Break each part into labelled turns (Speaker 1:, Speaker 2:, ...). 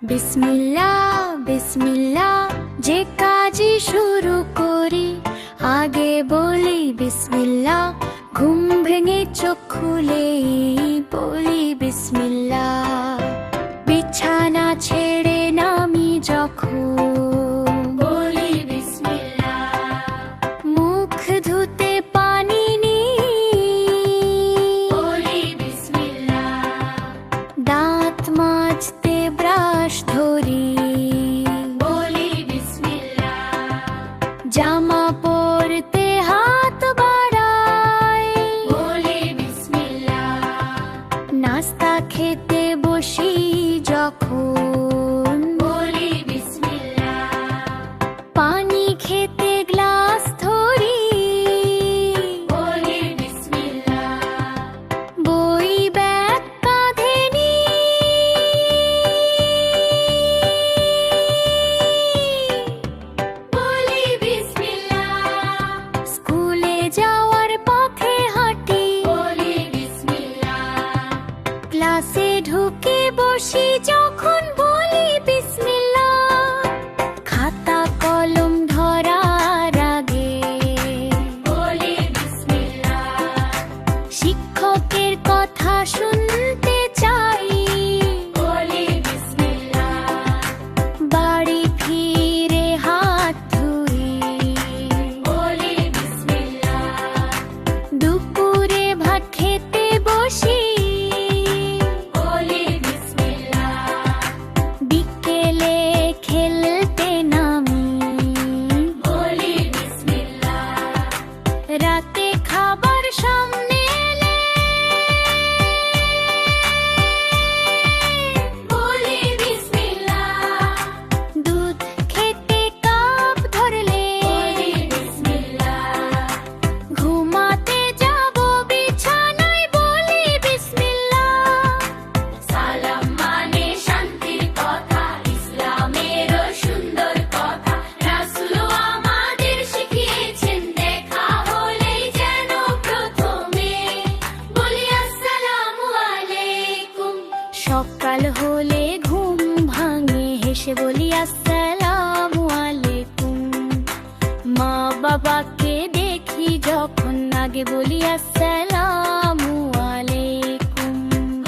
Speaker 1: বিসমিল্লাহ বিসমিল্লাহ যে কাজই শুরু করি আগে বলি বিসমিল্লাহ। ঘুম ভেঙে চোখ খুলে বলি বিসমিল্লাহ। বিছানা ছেড়ে নামি যখন বলি বিসমিল্লাহ। মুখ ধুতে পানি নিই বলি বিসমিল্লাহ। দাঁত মাজতে ব্রাশ ধরি বলি বিসমিল্লাহ। জামা পরতে হাত বাড়াই বলি বিসমিল্লাহ। নাস্তা খেতে বসি যখন বলি বিসমিল্লাহ। পানি খেতে গ্লাস ধরি বলি বিসমিল্লাহ। বই ব্যাগ কাঁধে বলি বিসমিল্লাহ। স্কুলে যাওয়ার পথে হাঁটি বলি বিসমিল্লাহ। ক্লাসে ঢুকে বসি যখন বলি বিসমিল্লাহ। খাতা কলম ধরার আগে বলি বিসমিল্লাহ। শিক্ষকের কথা শুনতে চাই বলি বিসমিল্লাহ। বাড়ি ফিরে হাত ধুই বলি বিসমিল্লাহ। দুপুরে ভাত খেতে বসি বলি বিসমিল্লাহ। বিকেলে খেলতে নামি বলি বিসমিল্লাহ। রাতে খাবার সামনে এলে বলি বিসমিল্লাহ। দুধ খেতে কাপ ধরলে বলি বিসমিল্লাহ। ঘুমাতে যাব বিছানায় বলি বিসমিল্লাহ। সালাম মানে শান্তির কথা, ইসলামেরও সুন্দর কথা। রাসূল আমাদের শিখিয়েছেন দেখা হলেই যেন প্রথমে বলি আসসালামু আলাইকুম। সকাল হলে ঘুম ভাঙে হেসে বলি আসসালামু আলাইকুম। মা বাবাকে দেখি যখন আগে বলি আসসালামু আলাইকুম।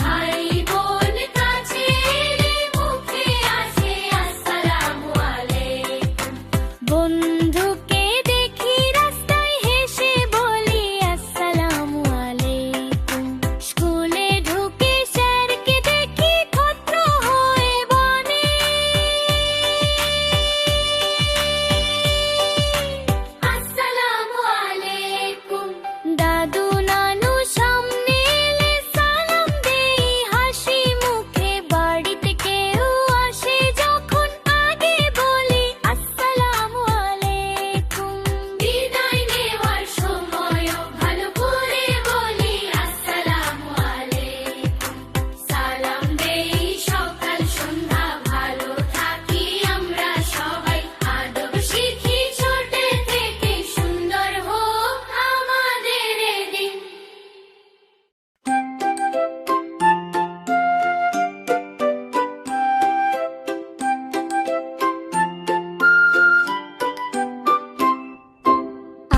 Speaker 1: ভাই বোন কাছে এলে মুখে আসে আসসালামু আলাইকুম। বন্ধুকে দেখি রাস্তায় হেসে বলি আসসালামু আলাইকুম। স্কুলে ঢুকে স্যারকে দেখি ভদ্র হয়ে বনে আসসালামু আলাইকুম। দাদু নানু সামনে এলে সালাম দেই হাসি মুখে। বাড়িতে কেউ আসে যখন আগে বলি আসসালামু আলাইকুম। বিদায় নেওয়ার সময়ও ভালো করে বলি আসসালামু আলাইকুম। সালাম দেই সকাল সন্ধ্যা ভালো থাকি আমরা সবাই। আদব শিখি ছোট থেকে সুন্দর হোক আমাদের দিন।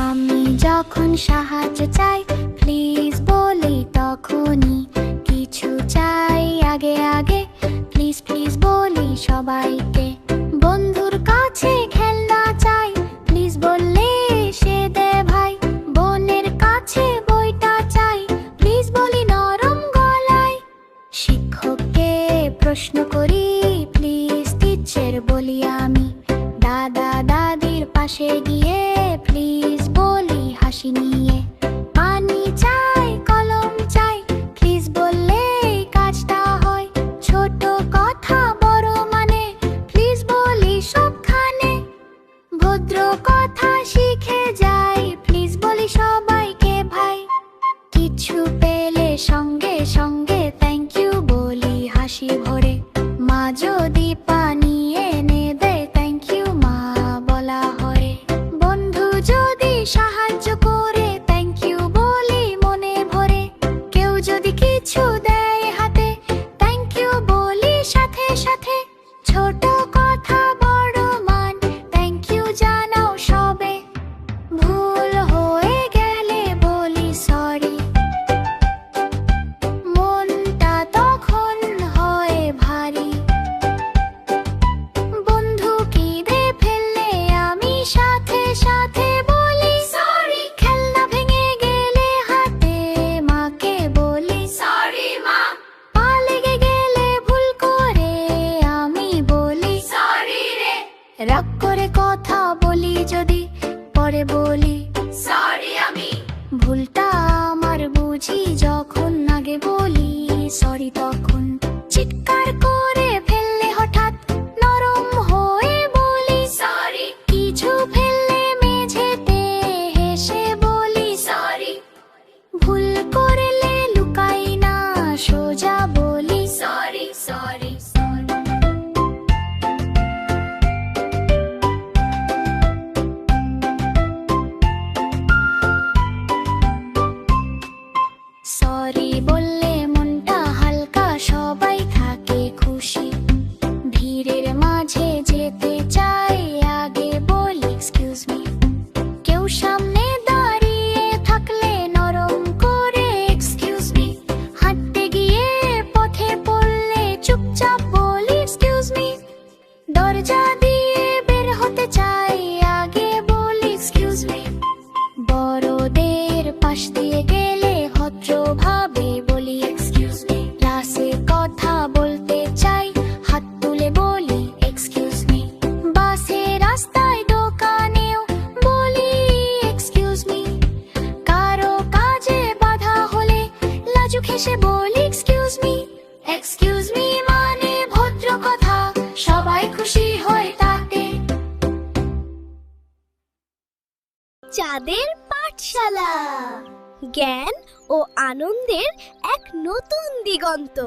Speaker 1: আমি যখন সাহায্য চাই প্লিজ বলি তখনই। কিছু চাই আগে আগে প্লিজ প্লিজ বলি সবাইকে। বন্ধুর কাছে খেলনা চাই প্লিজ বললে সে দে ভাই। বোনের কাছে বইটা চাই প্লিজ বলি নরম গলায়। শিক্ষককে প্রশ্ন করি প্লিজ টিচার বলি আমি। দাদা দাদির পাশে গিয়ে প্লিজ বলি হাসি নিয়ে। পানি চাই কলম চাই প্লিজ বললে কাজটা হয়। ছোট কথা বড় মানে প্লিজ বলি সবখানে। ভদ্র কথা শিখে যাই প্লিজ বলি সবাইকে ভাই। কিছু পেলে সঙ্গে সঙ্গে থ্যাংক ইউ বলি হাসি ভরে। মা যদি পানি এনে দেয় থ্যাংক ইউ মা বলা হয়। বন্ধু যদি সাহায্য করে থ্যাংক ইউ বলি মনে ভরে। কেউ যদি কিছু দেয় হাতে থ্যাংক ইউ বলি সাথে সাথে। পরে বলি
Speaker 2: সরি আমি।
Speaker 1: ভুলটা আমার বুঝি যখন আগে বলি সরি, তখন চিৎকার করে ফেললে হঠাৎ নরম হয়ে বলি
Speaker 2: সরি
Speaker 1: কিছু ফেললে মেঝেতে হেসে বলি
Speaker 2: সরি
Speaker 1: ভুল করলে লুকাই না সোজা বলি
Speaker 2: সরি সরি।
Speaker 1: সরি বললে মনটা হালকা, সবাই থাকে খুশি। ভিড়ের মাঝে যেতে চাই আগে বলি এক্সকিউজ মি। কেউ সামনে দাঁড়িয়ে থাকলে নরম করে এক্সকিউজ মি। হাঁটতে গিয়ে পথে পড়লে চুপচাপ বলি এক্সকিউজ মি। দরজা দিয়ে বের হতে চাই আগে বলি এক্সকিউজ মি। বড়দের পাশ দিয়ে গেলে ভদ্রভাবে বলি এক্সকিউজ মি। ক্লাসে কথা বলতে চাই হাত তুলে বলি এক্সকিউজ মি। বাসে রাস্তায় দোকানেও বলি এক্সকিউজ মি। কারো কাজে বাধা হলে লাজুক হেসে বলি এক্সকিউজ মি। এক্সকিউজ মি মানে ভদ্র কথা, সবাই খুশি হয় তাতে।
Speaker 3: চাঁদের পাঠশালা, জ্ঞান ও আনন্দের এক নতুন দিগন্ত।